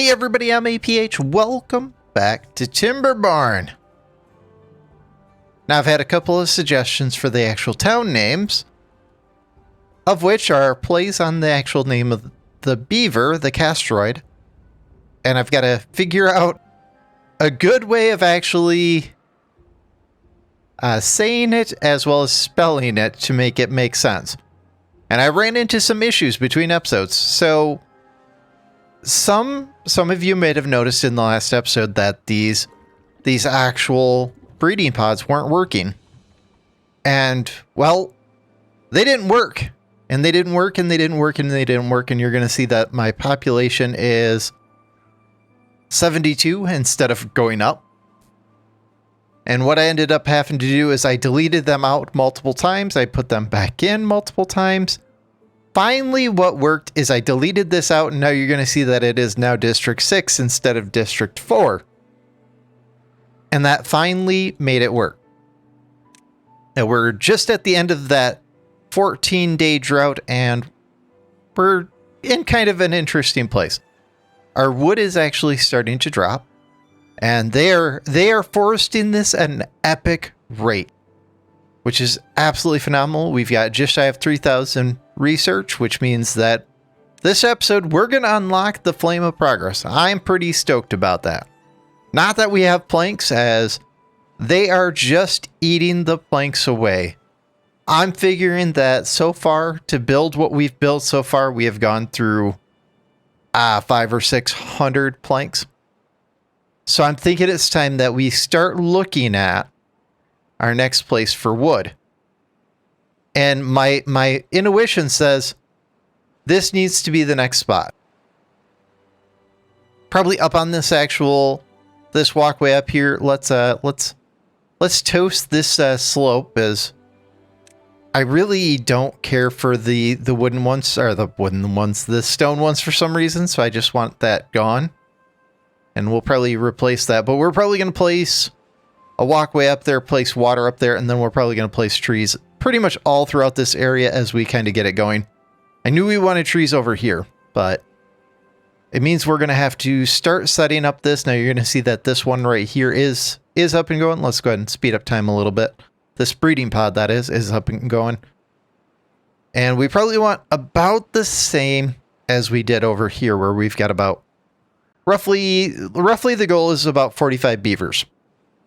Hey everybody, I'm APH. Welcome back to Timber Barn. Now I've had a couple of suggestions for the actual town names, of which are plays on the actual name of the beaver, the castroid, and I've got to figure out a good way of actually saying it as well as spelling it to make it make sense. And I ran into some issues between episodes, so some of you may have noticed in the last episode that these actual breeding pods weren't working. And, well, they didn't work. And they didn't work, and they didn't work, and they didn't work, and you're going to see that my population is 72 instead of going up. And what I ended up having to do is I deleted them out multiple times. I put them back in multiple times. Finally, what worked is I deleted this out, and now you're going to see that it is now District 6 instead of District 4. And that finally made it work. And we're just at the end of that 14-day drought, and we're in kind of an interesting place. Our wood is actually starting to drop, and they are foresting this at an epic rate, which is absolutely phenomenal. We've got just shy of 3,000 research, which means that this episode, we're going to unlock the Flame of Progress. I'm pretty stoked about that. Not that we have planks, as they are just eating the planks away. I'm figuring that so far, to build what we've built so far, we have gone through 500 or 600 planks. So I'm thinking it's time that we start looking at our next place for wood. And my intuition says this needs to be the next spot. Probably up on this walkway up here. Let's toast this slope, as I really don't care for the wooden ones, or the stone ones for some reason. So I just want that gone, and we'll probably replace that. But we're probably going to place a walkway up there, place water up there, and then we're probably going to place trees pretty much all throughout this area as we kind of get it going. I knew we wanted trees over here, but it means we're going to have to start setting up this. Now you're going to see that this one right here is up and going. Let's go ahead and speed up time a little bit. This breeding pod, that is up and going. And we probably want about the same as we did over here, where we've got about roughly the goal is about 45 beavers.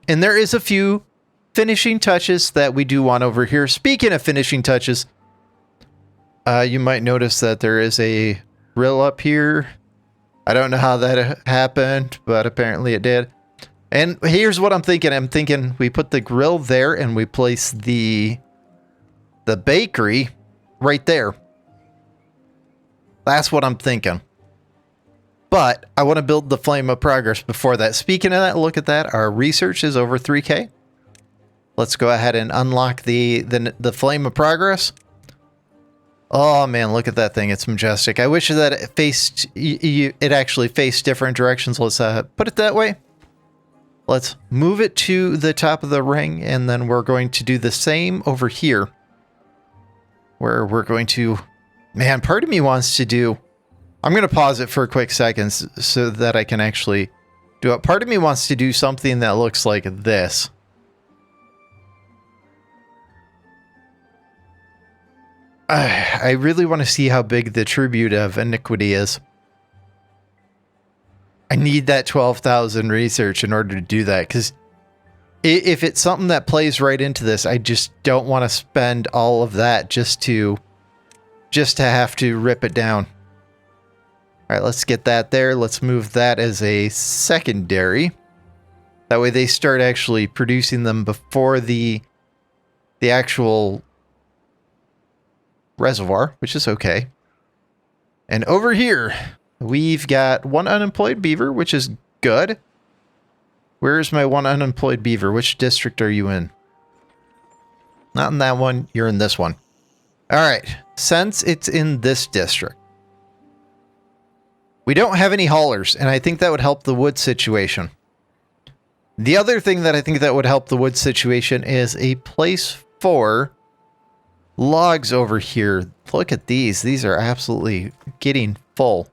And there is a few finishing touches that we do want over here. Speaking of finishing touches, you might notice that there is a grill up here. I don't know how that happened, but apparently it did. And here's what I'm thinking. I'm thinking we put the grill there and we place the bakery right there. That's what I'm thinking. But I want to build the Flame of Progress before that. Speaking of that, look at that. Our research is over 3K. Let's go ahead and unlock the Flame of Progress. Oh man, look at that thing. It's majestic. I wish that it actually faced different directions. Let's put it that way. Let's move it to the top of the ring, and then we're going to do the same over here, where we're going to, man, part of me wants to do, I'm going to pause it for a quick second so that I can actually do it. Part of me wants to do something that looks like this. I really want to see how big the tribute of iniquity is. I need that 12,000 research in order to do that, because if it's something that plays right into this, I just don't want to spend all of that just to have to rip it down. All right, let's get that there. Let's move that as a secondary. That way they start actually producing them before the actual reservoir, which is okay. And over here, we've got one unemployed beaver, which is good. Where's my one unemployed beaver? Which district are you in? Not in that one. You're in this one. All right. Since it's in this district, we don't have any haulers, and I think that would help the wood situation. The other thing that I think that would help the wood situation is a place for logs over here. Look at these. These are absolutely getting full.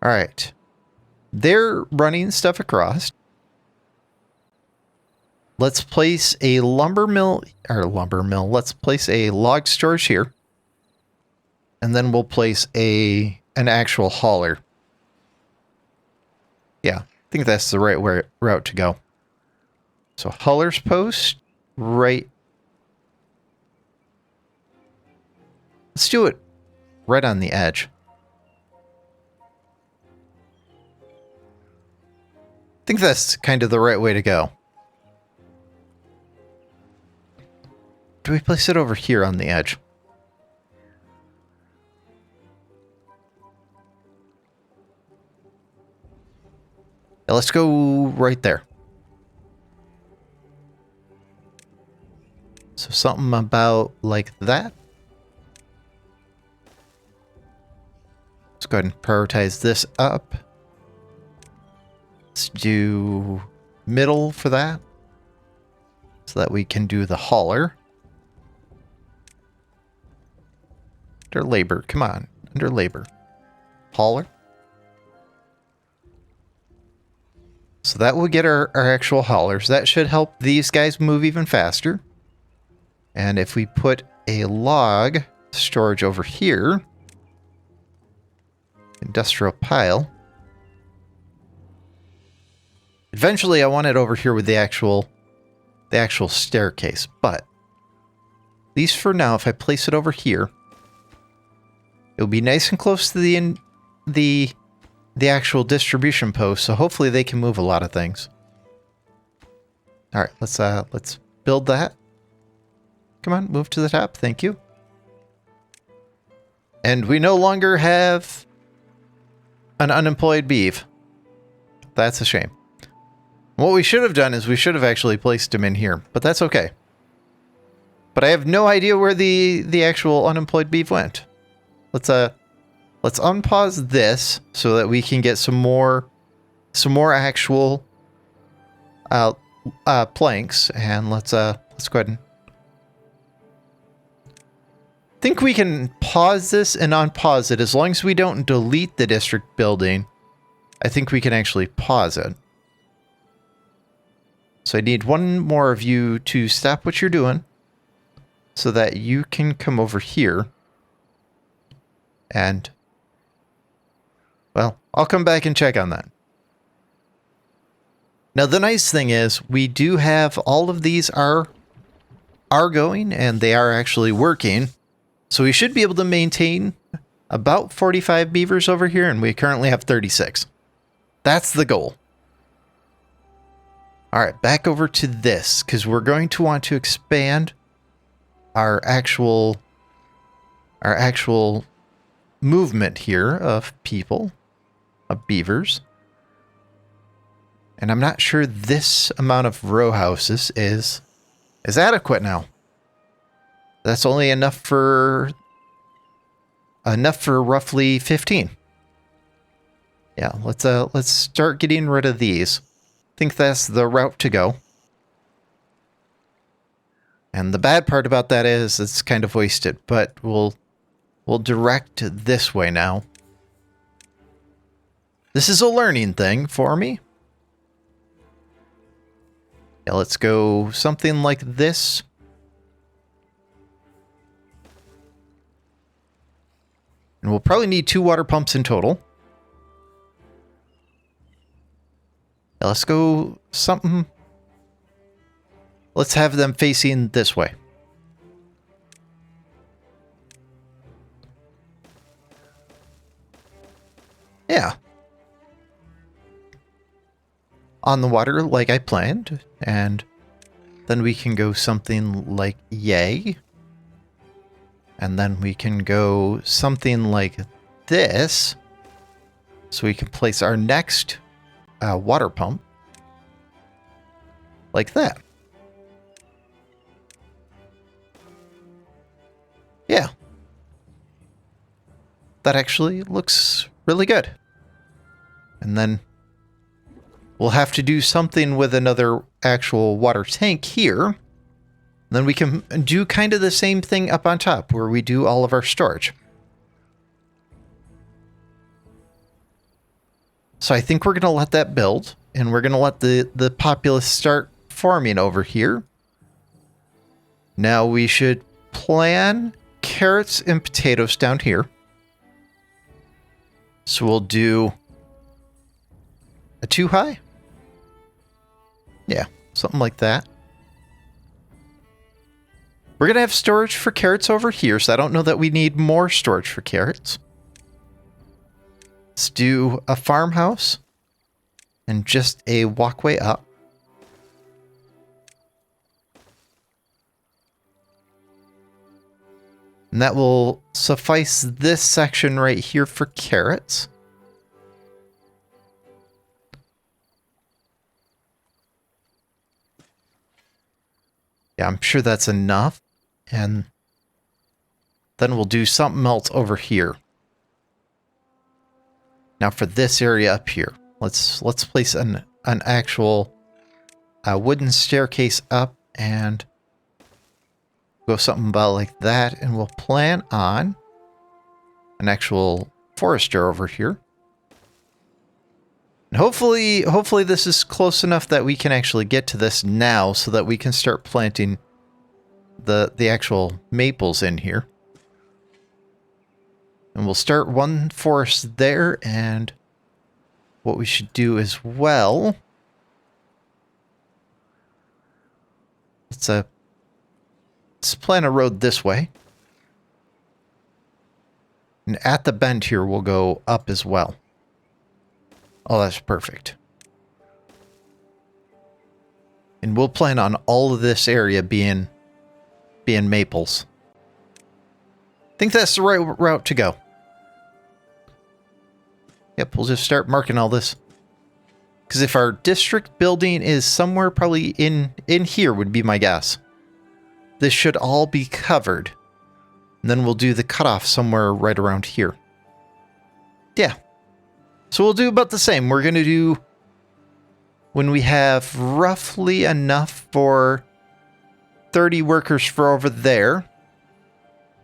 All right. They're running stuff across. Let's place a let's place a log storage here. And then we'll place an actual hauler. Yeah, I think that's the right route to go. So hauler's post, right. Let's do it right on the edge. I think that's kind of the right way to go. Do we place it over here on the edge? Yeah, let's go right there. So something about like that. Let's go ahead and prioritize this up. Let's do middle for that, so that we can do the hauler. Under labor, come on, under labor. Hauler. So that will get our actual haulers. That should help these guys move even faster. And if we put a log storage over here, industrial pile. Eventually I want it over here with the actual staircase, but at least for now, if I place it over here, it'll be nice and close to the actual distribution post, so hopefully they can move a lot of things. All right, let's build that. Come on, move to the top. Thank you. And we no longer have an unemployed beef. That's a shame. What we should have done is we should have actually placed him in here, but that's okay. But I have no idea where the actual unemployed beef went. Let's unpause this so that we can get some more actual planks, and let's go ahead and think we can pause this and unpause it as long as we don't delete the district building. I think we can actually pause it. So I need one more of you to stop what you're doing so that you can come over here. And, well, I'll come back and check on that. Now, the nice thing is we do have all of these are going, and they are actually working. So we should be able to maintain about 45 beavers over here, and we currently have 36. That's the goal. All right, back over to this, because we're going to want to expand our actual movement here of people, of beavers. And I'm not sure this amount of row houses is adequate now. That's only enough for roughly 15. Yeah, let's start getting rid of these. I think that's the route to go. And the bad part about that is it's kind of wasted, but we'll direct this way now. This is a learning thing for me. Yeah, let's go something like this. And we'll probably need 2 water pumps in total. Yeah, let's go something. Let's have them facing this way. Yeah. On the water like I planned. And then we can go something like yay. And then we can go something like this. So we can place our next water pump. Like that. Yeah. That actually looks really good. And then we'll have to do something with another actual water tank here. Then we can do kind of the same thing up on top where we do all of our storage. So I think we're going to let that build, and we're going to let the populace start farming over here. Now we should plan carrots and potatoes down here. So we'll do a 2 high. Yeah, something like that. We're going to have storage for carrots over here, so I don't know that we need more storage for carrots. Let's do a farmhouse and just a walkway up. And that will suffice this section right here for carrots. Yeah, I'm sure that's enough. And then we'll do something else over here. Now for this area up here, let's place an actual wooden staircase up and go something about like that, and we'll plan on an actual forester over here. And hopefully this is close enough that we can actually get to this now so that we can start planting the actual maples in here. And we'll start one forest there, and what we should do as well, let's plan a road this way. And at the bend here, we'll go up as well. Oh, that's perfect. And we'll plan on all of this area being maples. I think that's the right route to go. Yep, we'll just start marking all this. Because if our district building is somewhere probably in here would be my guess. This should all be covered. And then we'll do the cutoff somewhere right around here. Yeah. So we'll do about the same. We're going to do, when we have roughly enough for 30 workers for over there.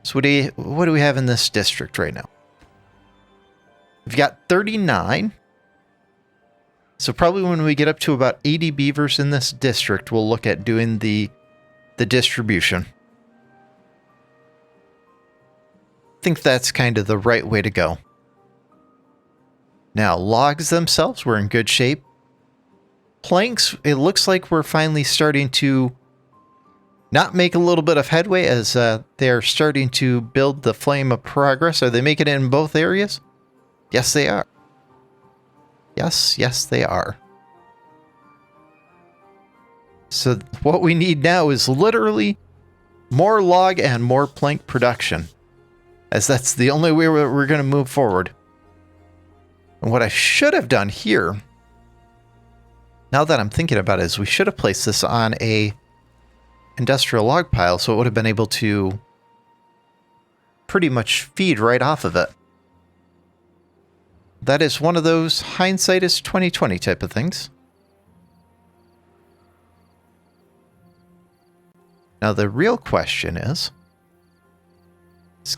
So what do we have in this district right now? We've got 39. So probably when we get up to about 80 beavers in this district, we'll look at doing the distribution. I think that's kind of the right way to go. Now, logs themselves, we're in good shape. Planks, it looks like we're finally starting to not make a little bit of headway as they're starting to build the flame of progress. Are they making it in both areas? Yes, they are. Yes, they are. So what we need now is literally more log and more plank production, as that's the only way we're going to move forward. And what I should have done here, now that I'm thinking about it, is we should have placed this on a industrial log pile so it would have been able to pretty much feed right off of it. That is one of those hindsight is 20/20 type of things. Now the real question is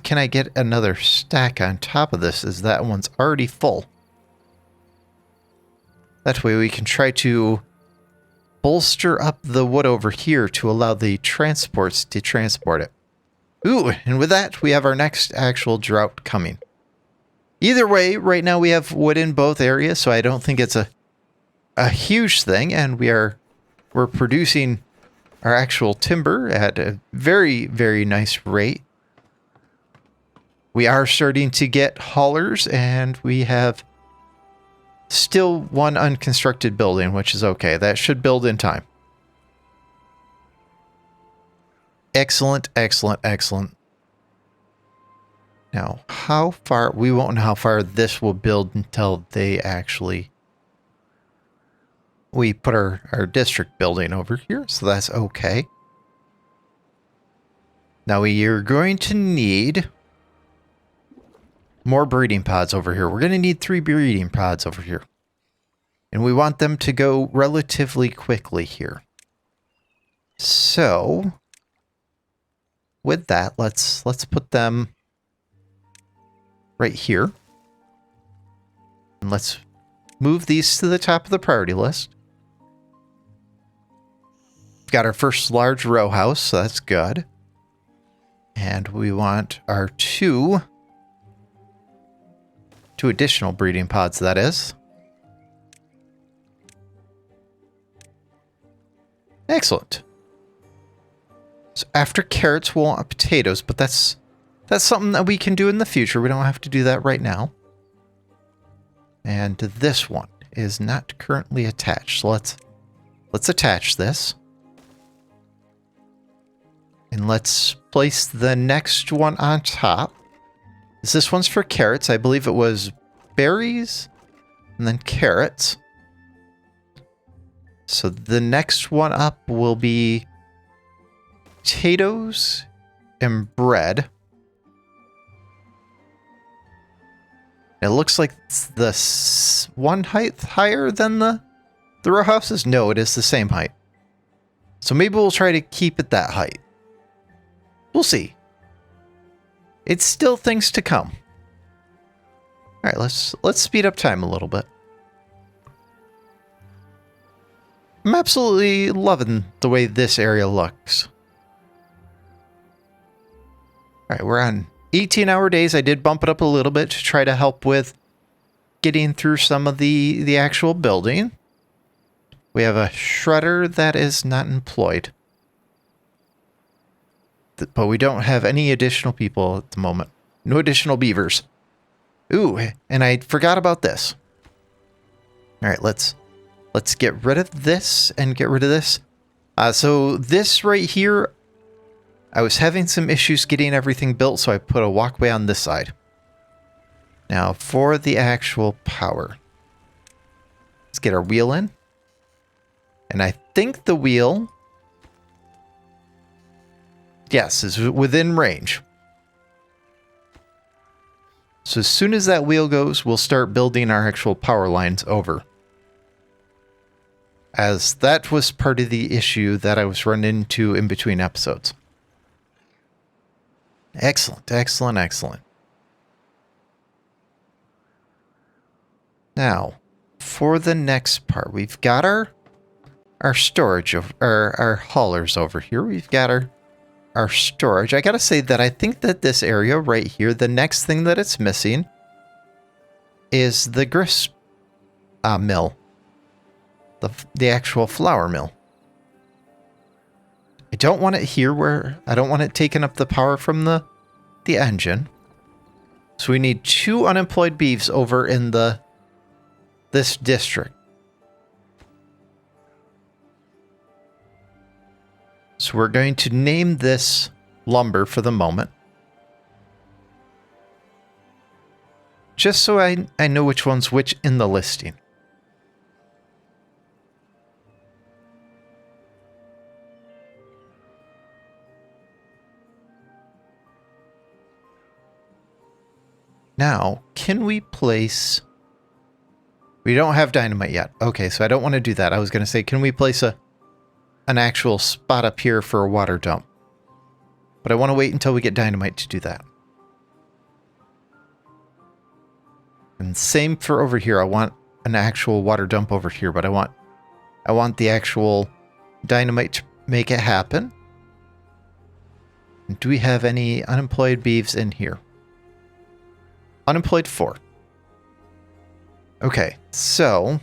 can I get another stack on top of this as that one's already full? That way we can try to bolster up the wood over here to allow the transports to transport it. Ooh, and with that, we have our next actual drought coming. Either way, right now we have wood in both areas, so I don't think it's a huge thing, and we're producing our actual timber at a very, very nice rate. We are starting to get haulers, and we have still one unconstructed building, which is okay. That should build in time. Excellent, excellent, excellent. Now, how far... we won't know how far this will build until they actually... we put our district building over here, so that's okay. Now, you're going to need more breeding pods over here. We're going to need 3 breeding pods over here. And we want them to go relatively quickly here. So, with that, let's put them right here. And let's move these to the top of the priority list. We've got our first large row house, so that's good. And we want our two additional breeding pods, that is. Excellent. So after carrots, we'll want potatoes, but that's something that we can do in the future. We don't have to do that right now. And this one is not currently attached. So let's attach this. And let's place the next one on top. This one's for carrots. I believe it was berries and then carrots. So the next one up will be potatoes and bread. It looks like it's the one height higher than the row houses. No, it is the same height. So maybe we'll try to keep it that height. We'll see. It's still things to come. All right, let's speed up time a little bit. I'm absolutely loving the way this area looks. All right, we're on 18-hour days. I did bump it up a little bit to try to help with getting through some of the actual building. We have a shredder that is not employed. But we don't have any additional people at the moment. No additional beavers. Ooh, and I forgot about this. All right, let's get rid of this and get rid of this. So this right here, I was having some issues getting everything built, so I put a walkway on this side. Now for the actual power. Let's get our wheel in. And I think the wheel, yes, is within range. So as soon as that wheel goes, we'll start building our actual power lines over. As that was part of the issue that I was running into in between episodes. Excellent, excellent, excellent. Now, for the next part, we've got our storage of our haulers over here. We've got our storage. I gotta say that I think that this area right here, the next thing that it's missing is the grist mill. The actual flour mill. I don't want it here where I don't want it taking up the power from the engine. So we need 2 unemployed beeves over in this district. So we're going to name this lumber for the moment. Just so I know which one's which in the listing. Now, can we place... We don't have dynamite yet. Okay, so I don't want to do that. I was going to say, can we place an actual spot up here for a water dump? But I want to wait until we get dynamite to do that. And same for over here. I want an actual water dump over here, but I want the actual dynamite to make it happen. Do we have any unemployed beeves in here? Unemployed 4. Okay, so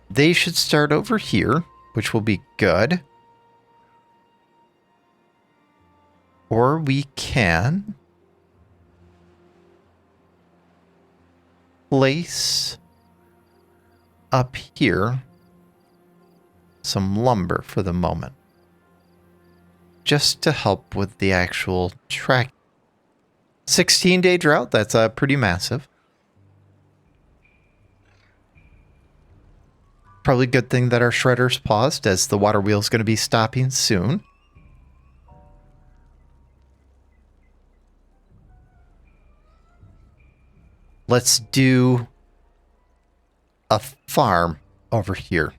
they should start over here, which will be good. Or we can place up here some lumber for the moment. Just to help with the actual track. 16-day drought, that's pretty massive. Probably a good thing that our shredder's paused, as the water wheel's going to be stopping soon. Let's do a farm over here.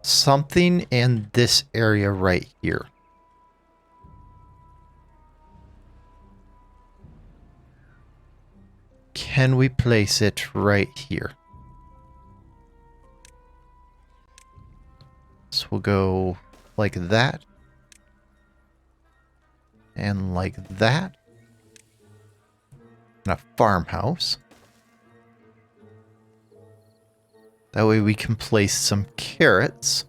Something in this area right here. can we place it right here? So we'll go like that. And like that. And a farmhouse. That way we can place some carrots.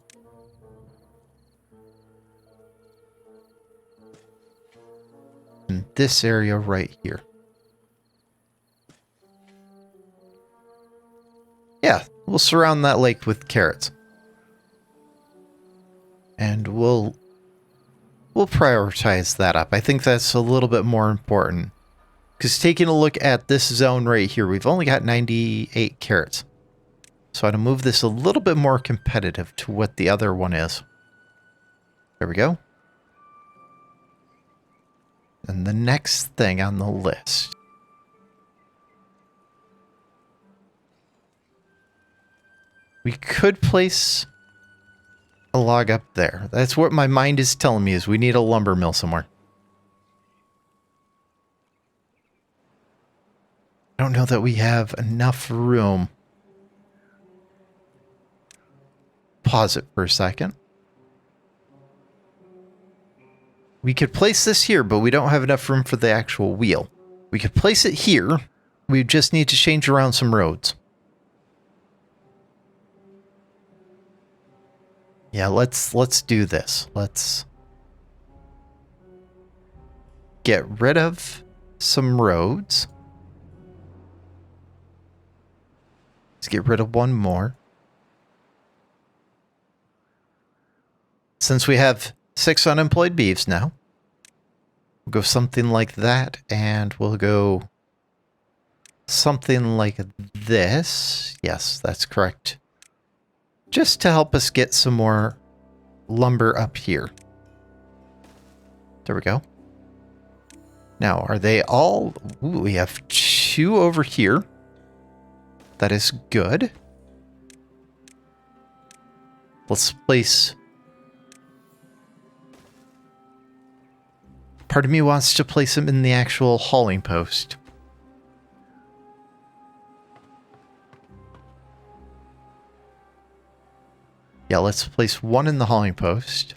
In this area right here. Yeah, we'll surround that lake with carrots. And we'll prioritize that up. I think that's a little bit more important. Because taking a look at this zone right here, we've only got 98 carrots. So I'm going to move this a little bit more competitive to what the other one is. There we go. And the next thing on the list. We could place a log up there. That's what my mind is telling me, is we need a lumber mill somewhere. I don't know that we have enough room. Pause it for a second. We could place this here, but we don't have enough room for the actual wheel. We could place it here. We just need to change around some roads. Yeah, let's do this. Let's get rid of some roads. Let's get rid of one more. Since we have 6 unemployed beeves now, we'll go something like that, and we'll go something like this. Yes, that's correct. Just to help us get some more lumber up here. There we go. Now, are they all... Ooh, we have 2 over here. That is good. Let's place... Part of me wants to place them in the actual hauling post. Yeah, let's place 1 in the hauling post.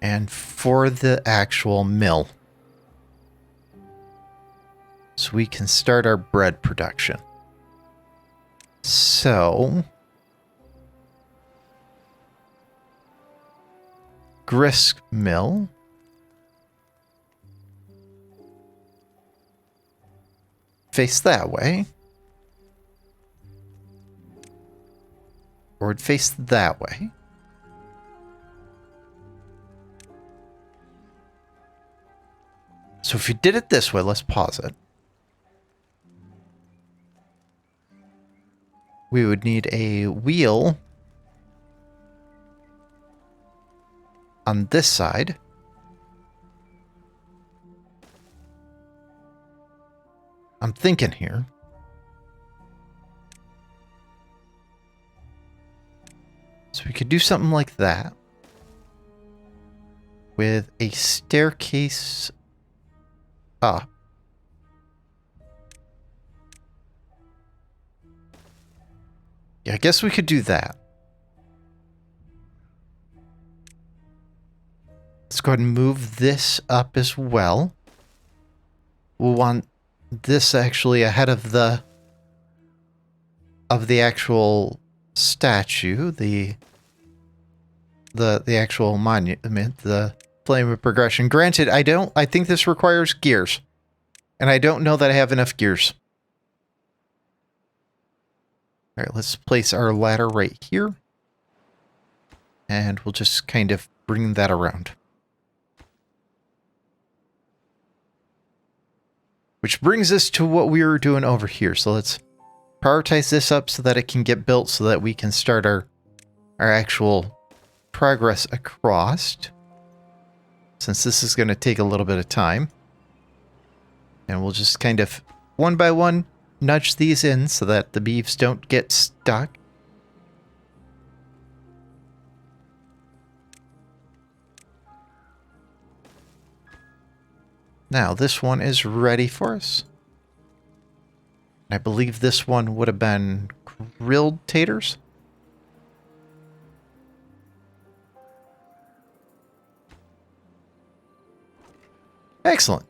And for the actual mill. So we can start our bread production. So... grist mill. Face that way. Or it'd face that way. So if you did it this way, let's pause it. We would need a wheel on this side. I'm thinking here. So we could do something like that. With a staircase up. Yeah, I guess we could do that. Let's go ahead and move this up as well. We'll want this actually ahead of the actual statue, the actual monument, the flame of progression. Granted, I think this requires gears. And I don't know that I have enough gears. Alright, let's place our ladder right here. And we'll just kind of bring that around. Which brings us to what we were doing over here. So let's prioritize this up so that it can get built so that we can start our actual progress across. Since this is going to take a little bit of time. And we'll just kind of, one by one, nudge these in so that the beeves don't get stuck. Now, this one is ready for us. I believe this one would have been grilled taters. Excellent.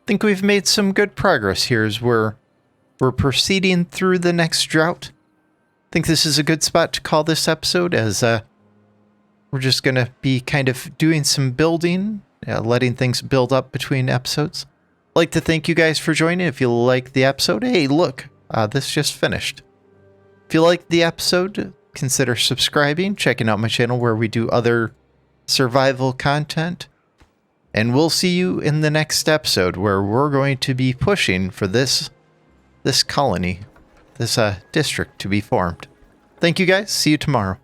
Think we've made some good progress here as we're proceeding through the next drought. Think this is a good spot to call this episode, as we're just going to be kind of doing some building, letting things build up between episodes. I'd like to thank you guys for joining. If you like the episode, hey, look, this just finished. If you like the episode, consider subscribing, checking out my channel where we do other survival content. And we'll see you in the next episode where we're going to be pushing for this colony, this district to be formed. Thank you guys. See you tomorrow.